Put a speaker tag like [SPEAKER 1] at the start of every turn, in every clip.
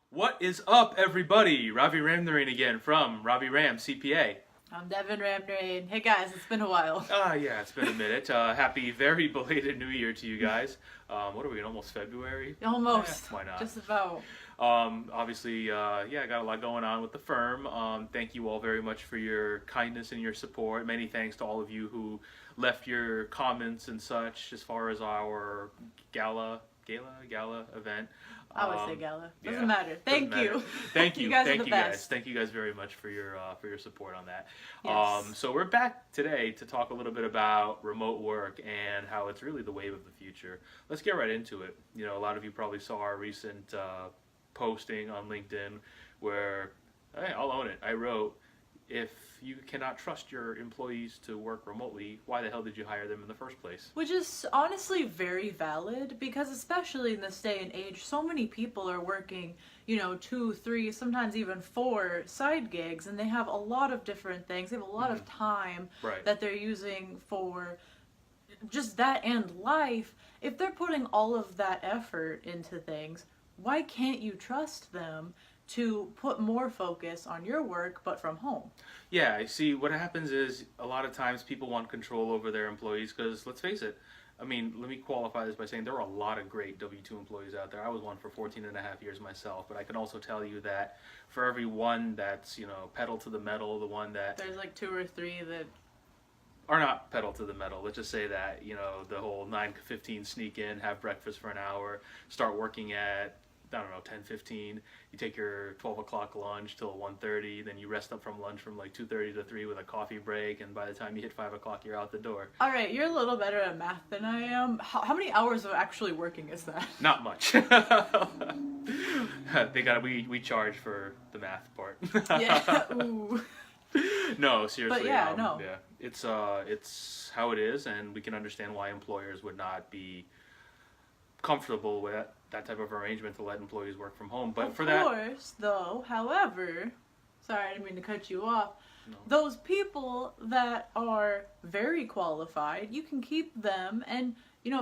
[SPEAKER 1] What is up, everybody? RaviRamCPA again from RaviRamCPA.
[SPEAKER 2] I'm Devin Ramdrain. Hey guys, it's been a while.
[SPEAKER 1] Yeah, it's been a minute. Happy, very belated New Year to you guys. What are we in, almost February?
[SPEAKER 2] Almost.
[SPEAKER 1] Why not?
[SPEAKER 2] Just about.
[SPEAKER 1] Obviously, I got a lot going on with the firm. Thank you all very much for your kindness and your support. Many thanks to all of you who left your comments and such as far as our gala event.
[SPEAKER 2] I would say gala. Doesn't
[SPEAKER 1] Yeah,
[SPEAKER 2] matter. Thank
[SPEAKER 1] doesn't
[SPEAKER 2] you.
[SPEAKER 1] matter. Thank you.
[SPEAKER 2] You guys are
[SPEAKER 1] Thank
[SPEAKER 2] the
[SPEAKER 1] you
[SPEAKER 2] best.
[SPEAKER 1] guys. Thank you guys very much for your support on that.
[SPEAKER 2] Yes.
[SPEAKER 1] So we're back today to talk a little bit about remote work and how it's really the wave of the future. Let's get right into it. You know, a lot of you probably saw our recent posting on LinkedIn where, hey, I'll own it. I wrote, if you cannot trust your employees to work remotely, why the hell did you hire them in the first place?
[SPEAKER 2] Which is honestly very valid because especially in this day and age, so many people are working, 2, 3, sometimes even 4 side gigs, and they have a lot of different things. They have a lot of time that they're using for just that and life. If they're putting all of that effort into things, why can't you trust them to put more focus on your work, but from home?
[SPEAKER 1] Yeah, I see. What happens is a lot of times people want control over their employees because, let's face it, I mean, let me qualify this by saying there are a lot of great W-2 employees out there. I was one for 14 and a half years myself, but I can also tell you that for every one that's, pedal to the metal, the one that...
[SPEAKER 2] There's like 2 or 3 that...
[SPEAKER 1] are not pedal to the metal. Let's just say that, the whole 9:15 sneak in, have breakfast for an hour, start working at... 10:15. You take your 12 o'clock lunch till 1:30. Then you rest up from lunch from like 2:30 to 3 with a coffee break. And by the time you hit 5 o'clock, you're out the door.
[SPEAKER 2] All right, you're a little better at math than I am. How many hours of actually working is that?
[SPEAKER 1] Not much. We charge for the math part.
[SPEAKER 2] Yeah. Ooh.
[SPEAKER 1] No, seriously.
[SPEAKER 2] But yeah, no.
[SPEAKER 1] Yeah, it's how it is, and we can understand why employers would not be comfortable with that type of arrangement to let employees work from home. But
[SPEAKER 2] of course, though, however, sorry, I didn't mean to cut you off.
[SPEAKER 1] No.
[SPEAKER 2] Those people that are very qualified, you can keep them and,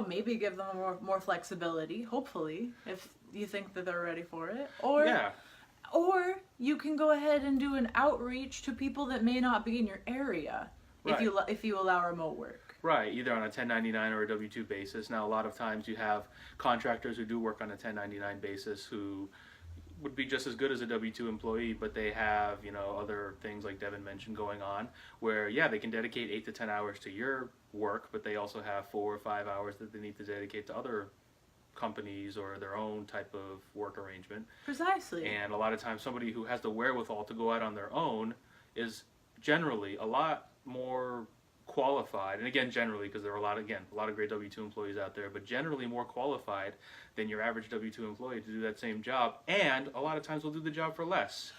[SPEAKER 2] maybe give them more flexibility, hopefully, if you think that they're ready for it. Or you can go ahead and do an outreach to people that may not be in your area if you allow remote work.
[SPEAKER 1] Right, either on a 1099 or a W-2 basis. Now, a lot of times you have contractors who do work on a 1099 basis who would be just as good as a W-2 employee, but they have, other things like Devin mentioned going on where, yeah, they can dedicate 8 to 10 hours to your work, but they also have 4 or 5 hours that they need to dedicate to other companies or their own type of work arrangement.
[SPEAKER 2] Precisely.
[SPEAKER 1] And a lot of times somebody who has the wherewithal to go out on their own is generally a lot more qualified, and again generally because there are a lot of great W-2 employees out there, but generally more qualified than your average W-2 employee to do that same job, and a lot of times will do the job for less.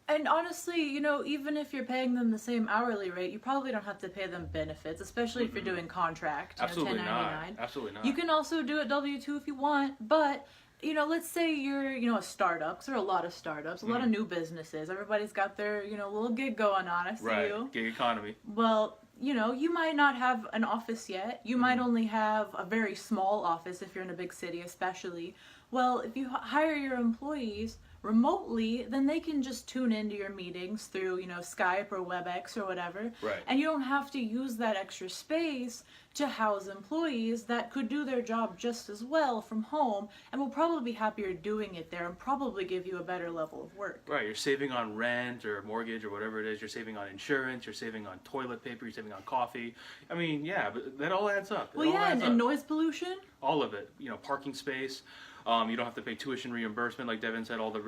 [SPEAKER 2] And honestly, even if you're paying them the same hourly rate, you probably don't have to pay them benefits, especially if you're doing contract,
[SPEAKER 1] Absolutely
[SPEAKER 2] 1099.
[SPEAKER 1] not. Absolutely not.
[SPEAKER 2] You can also do it W-2 if you want, but let's say you're, a startup, because there are a lot of startups, a lot of new businesses. Everybody's got their, little gig going on. I see you.
[SPEAKER 1] Gig economy.
[SPEAKER 2] Well, you might not have an office yet. You might only have a very small office if you're in a big city, especially. Well, if you hire your employees remotely, then they can just tune into your meetings through, Skype or WebEx or whatever.
[SPEAKER 1] Right.
[SPEAKER 2] And you don't have to use that extra space to house employees that could do their job just as well from home and will probably be happier doing it there and probably give you a better level of work.
[SPEAKER 1] Right, you're saving on rent or mortgage or whatever it is. You're saving on insurance. You're saving on toilet paper. You're saving on coffee. I mean, yeah, but that all adds up.
[SPEAKER 2] Well, yeah, and noise pollution.
[SPEAKER 1] All of it. Parking space. You don't have to pay tuition reimbursement, like Devin said, all the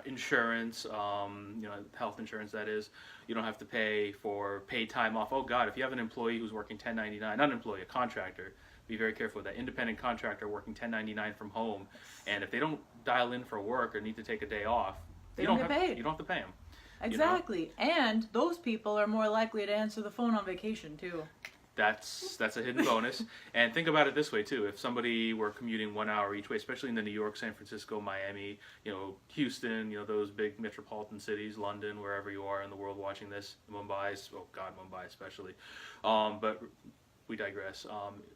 [SPEAKER 1] insurance, health insurance, that is. You don't have to pay for paid time off. Oh, God, if you have an employee who's working 1099, not an employee, a contractor, be very careful with that. Independent contractor working 1099 from home, and if they don't dial in for work or need to take a day off,
[SPEAKER 2] you don't get paid.
[SPEAKER 1] You don't have to pay them.
[SPEAKER 2] Exactly. And those people are more likely to answer the phone on vacation, too.
[SPEAKER 1] That's a hidden bonus. And think about it this way too: if somebody were commuting 1 hour each way, especially in the New York, San Francisco, Miami, Houston, those big metropolitan cities, London, wherever you are in the world watching this, Mumbai, oh God, Mumbai especially. But we digress.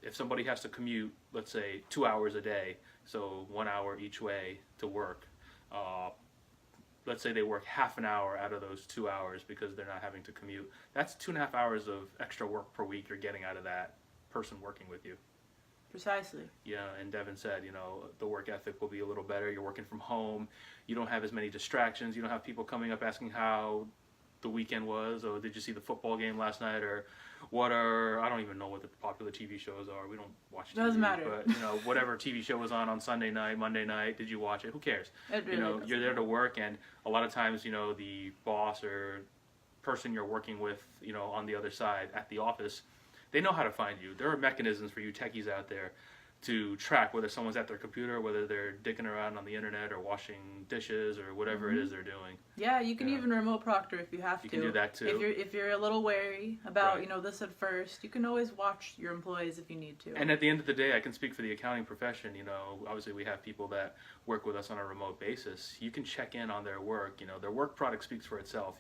[SPEAKER 1] If somebody has to commute, let's say 2 hours a day, so 1 hour each way to work. Let's say they work half an hour out of those 2 hours because they're not having to commute. That's 2.5 hours of extra work per week you're getting out of that person working with you.
[SPEAKER 2] Precisely.
[SPEAKER 1] Yeah, and Devin said, the work ethic will be a little better. You're working from home. You don't have as many distractions. You don't have people coming up asking how the weekend was, or did you see the football game last night, or I don't even know what the popular TV shows are. We don't watch TV.
[SPEAKER 2] Doesn't matter.
[SPEAKER 1] But, whatever TV show was on Sunday night, Monday night, did you watch it? Who cares?
[SPEAKER 2] It really
[SPEAKER 1] You're there to work, and a lot of times, the boss or person you're working with, on the other side at the office, they know how to find you. There are mechanisms for you techies out there to track whether someone's at their computer, whether they're dicking around on the internet or washing dishes or whatever it is they're doing.
[SPEAKER 2] Yeah, you can even remote proctor if you have to.
[SPEAKER 1] You can do that too.
[SPEAKER 2] If you're a little wary about this at first, you can always watch your employees if you need to.
[SPEAKER 1] And at the end of the day, I can speak for the accounting profession. Obviously we have people that work with us on a remote basis. You can check in on their work. Their work product speaks for itself.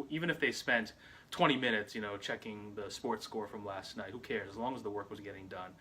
[SPEAKER 1] Even if they spent 20 minutes, checking the sports score from last night, who cares? As long as the work was getting done.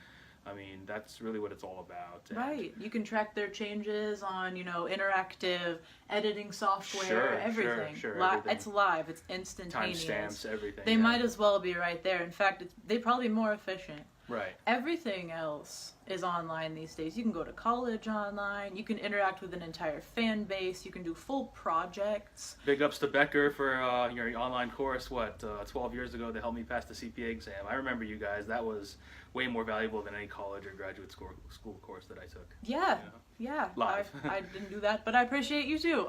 [SPEAKER 1] I mean, that's really what it's all about.
[SPEAKER 2] Right. You can track their changes on, interactive editing software, everything.
[SPEAKER 1] Sure, everything.
[SPEAKER 2] It's live. It's instantaneous.
[SPEAKER 1] Timestamps, everything.
[SPEAKER 2] They might as well be right there. In fact, they're probably more efficient.
[SPEAKER 1] Right.
[SPEAKER 2] Everything else is online these days. You can go to college online. You can interact with an entire fan base. You can do full projects.
[SPEAKER 1] Big ups to Becker for your online course. 12 years ago to help me pass the CPA exam. I remember you guys. That was way more valuable than any college or graduate school course that I took.
[SPEAKER 2] Yeah. Yeah.
[SPEAKER 1] Live.
[SPEAKER 2] I didn't do that, but I appreciate you too.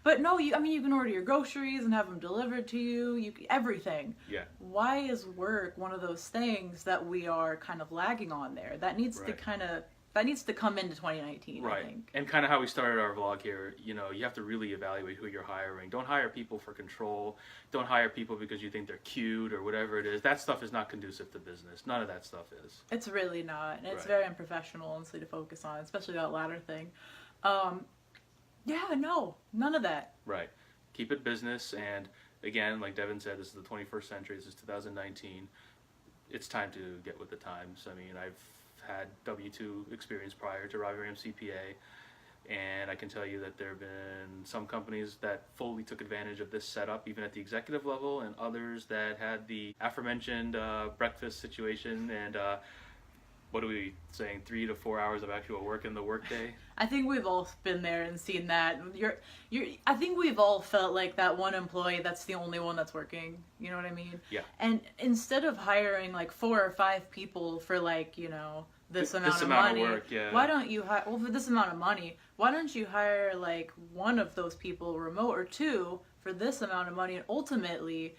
[SPEAKER 2] But no, you can order your groceries and have them delivered to you. Everything.
[SPEAKER 1] Yeah.
[SPEAKER 2] Why is work one of those things that we are kind of lagging on there? That needs to come into 2019,
[SPEAKER 1] right.
[SPEAKER 2] I think.
[SPEAKER 1] And kind of how we started our vlog here, you have to really evaluate who you're hiring. Don't hire people for control. Don't hire people because you think they're cute or whatever it is. That stuff is not conducive to business. None of that stuff is.
[SPEAKER 2] It's really not. And it's very unprofessional, honestly, to focus on, especially that latter thing. None of that.
[SPEAKER 1] Right. Keep it business. And again, like Devin said, this is the 21st century. This is 2019. It's time to get with the times. I mean, I've had W-2 experience prior to RaviRamCPA, and I can tell you that there have been some companies that fully took advantage of this setup, even at the executive level, and others that had the aforementioned breakfast situation and what are we saying, 3 to 4 hours of actual work in the workday?
[SPEAKER 2] I think we've all been there and seen that. I think we've all felt like that one employee that's the only one that's working. You know what I mean?
[SPEAKER 1] Yeah.
[SPEAKER 2] And instead of hiring like 4 or 5 people for this amount of money,
[SPEAKER 1] of work, yeah.
[SPEAKER 2] Why don't you hire? Well, for this amount of money, why don't you hire like one of those people remote or 2 for this amount of money, and ultimately,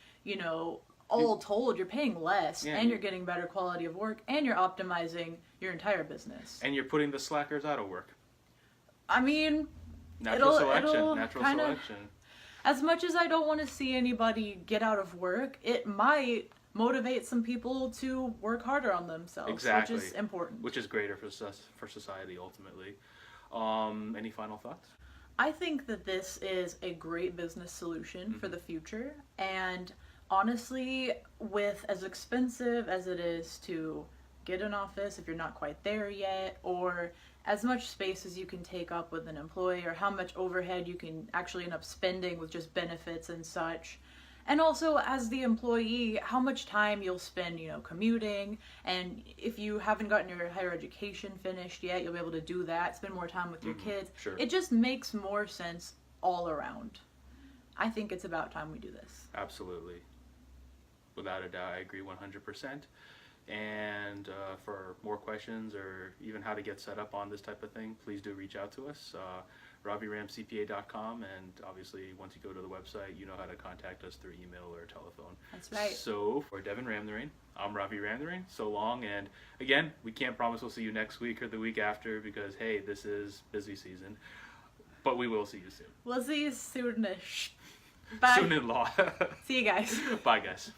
[SPEAKER 2] all told, you're paying less, and you're getting better quality of work, and you're optimizing your entire business.
[SPEAKER 1] And you're putting the slackers out of work.
[SPEAKER 2] I mean,
[SPEAKER 1] Natural selection.
[SPEAKER 2] As much as I don't want to see anybody get out of work, it might motivate some people to work harder on themselves,
[SPEAKER 1] exactly.
[SPEAKER 2] Which is important.
[SPEAKER 1] Which is greater for society, ultimately. Any final thoughts?
[SPEAKER 2] I think that this is a great business solution for the future, and honestly, with as expensive as it is to get an office if you're not quite there yet, or as much space as you can take up with an employee, or how much overhead you can actually end up spending with just benefits and such, and also as the employee, how much time you'll spend, commuting, and if you haven't gotten your higher education finished yet, you'll be able to do that, spend more time with your kids.
[SPEAKER 1] Sure.
[SPEAKER 2] It just makes more sense all around. I think it's about time we do this.
[SPEAKER 1] Absolutely. Without a doubt, I agree 100%. And for more questions or even how to get set up on this type of thing, please do reach out to us, RaviRamCPA.com, and obviously once you go to the website, you know how to contact us through email or telephone.
[SPEAKER 2] That's right.
[SPEAKER 1] So for Devin Ramnarine, I'm Ravi Ramnarine. So long, and again, we can't promise we'll see you next week or the week after because, hey, this is busy season, but we will see you soon.
[SPEAKER 2] We'll see you soonish. Bye.
[SPEAKER 1] Soon in law.
[SPEAKER 2] See you guys.
[SPEAKER 1] Bye, guys.